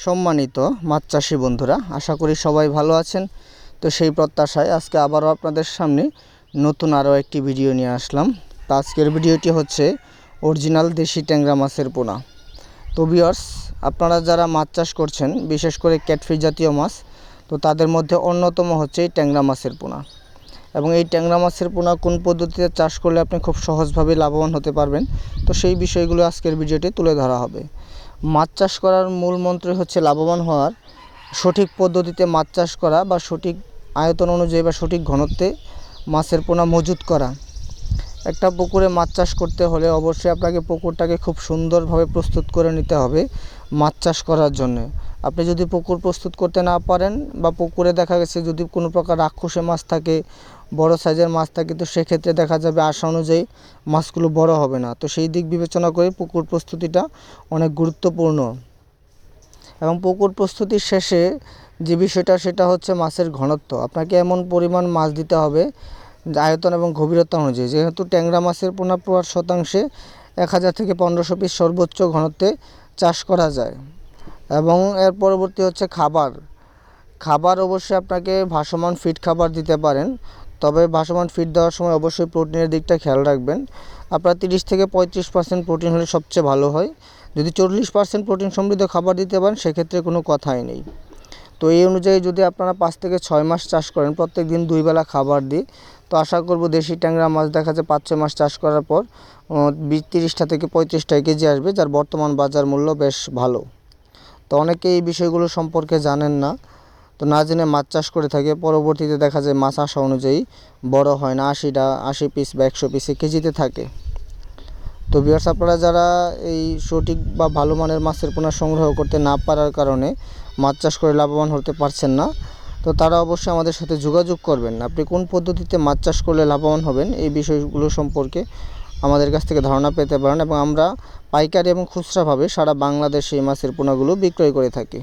সম্মানিত মাছ চাষি বন্ধুরা, আশা করি সবাই ভালো আছেন। তো সেই প্রত্যাশায় আজকে আবারও আপনাদের সামনে নতুন আরও একটি ভিডিও নিয়ে আসলাম। তো আজকের ভিডিওটি হচ্ছে অরিজিনাল দেশি ট্যাংরা মাছের পোনা। তো ভিউয়ার্স, আপনারা যারা মাছ চাষ করছেন, বিশেষ করে ক্যাটফিশ জাতীয় মাছ, তো তাদের মধ্যে অন্যতম হচ্ছে এই ট্যাংরা মাছের পোনা। এবং এই ট্যাংরা মাছের পোনা কোন পদ্ধতিতে চাষ করলে আপনি খুব সহজভাবে লাভবান হতে পারবেন, তো সেই বিষয়গুলো আজকের ভিডিওটি তুলে ধরা হবে। মাছ চাষ করার মূল মন্ত্রই হচ্ছে লাভবান হওয়ার, সঠিক পদ্ধতিতে মাছ চাষ করা বা সঠিক আয়তন অনুযায়ী বা সঠিক ঘনত্বে মাছের পোনা মজুত করা। একটা পুকুরে মাছ চাষ করতে হলে অবশ্যই আপনাকে পুকুরটাকে খুব সুন্দরভাবে প্রস্তুত করে নিতে হবে মাছ চাষ করার জন্য। আপনি যদি পুকুর প্রস্তুত করতে না পারেন বা পুকুরে দেখা গেছে যদি কোনো প্রকার রাক্ষসে মাছ থাকে, বড় সাইজের মাছ থাকে, তো সেক্ষেত্রে দেখা যাবে আশা অনুযায়ী মাছগুলো বড় হবে না। তো সেই দিক বিবেচনা করে পুকুর প্রস্তুতিটা অনেক গুরুত্বপূর্ণ। এবং পুকুর প্রস্তুতির শেষে যে বিষয়টা, সেটা হচ্ছে মাছের ঘনত্ব। আপনাকে এমন পরিমাণ মাছ দিতে হবে আয়তন এবং গভীরতা অনুযায়ী। যেহেতু ট্যাংরা মাছের পোনা প্রতি শতাংশে 1000 থেকে 1500 পিস সর্বোচ্চ ঘনত্বে চাষ করা যায়। এবং এর পরবর্তী হচ্ছে খাবার অবশ্যই আপনাকে ভাসমান ফিড খাবার দিতে পারেন, তবে ভাসমান ফিড দেওয়ার সময় অবশ্যই প্রোটিনের দিকটা খেয়াল রাখবেন। আপনার 30 থেকে 35% প্রোটিন হলে সবচেয়ে ভালো হয়। যদি 40% প্রোটিন সমৃদ্ধ খাবার দিতে পারেন, সেক্ষেত্রে কোনো কথাই নেই। তো এই অনুযায়ী যদি আপনারা 5 থেকে 6 মাস চাষ করেন, প্রত্যেক দিন 2 বেলা খাবার দিই, তো আশা করব দেশি ট্যাংরা মাছ দেখা যায় 5-6 মাস চাষ করার পর 30টা থেকে 35টা কেজি আসবে, যার বর্তমান বাজার মূল্য বেশ ভালো। তো অনেকে এই বিষয়গুলো সম্পর্কে জানেন না, তো না জেনে মাছ চাষ করে থাকে। পরবর্তীতে দেখা যায় মাছ আশা অনুযায়ী বড় হয় না, 80 পিস বা 100 পিসে কেজিতে থাকে। তো ভিউয়ার্স, আপনারা যারা এই সঠিক বা ভালো মানের মাছের পোনা সংগ্রহ করতে না পারার কারণে মাছ চাষ করে লাভবান হতে পারছেন না, তো তারা অবশ্যই আমাদের সাথে যোগাযোগ করবেন। আপনি কোন পদ্ধতিতে মাছ চাষ করলে লাভবান হবেন, এই বিষয়গুলো সম্পর্কে আমাদের কাছ থেকে ধারণা পেতে পারেন। এবং আমরা পাইকারি এবং খুচরাভাবে সারা বাংলাদেশে এই মাছের পোনাগুলো বিক্রয় করে থাকি।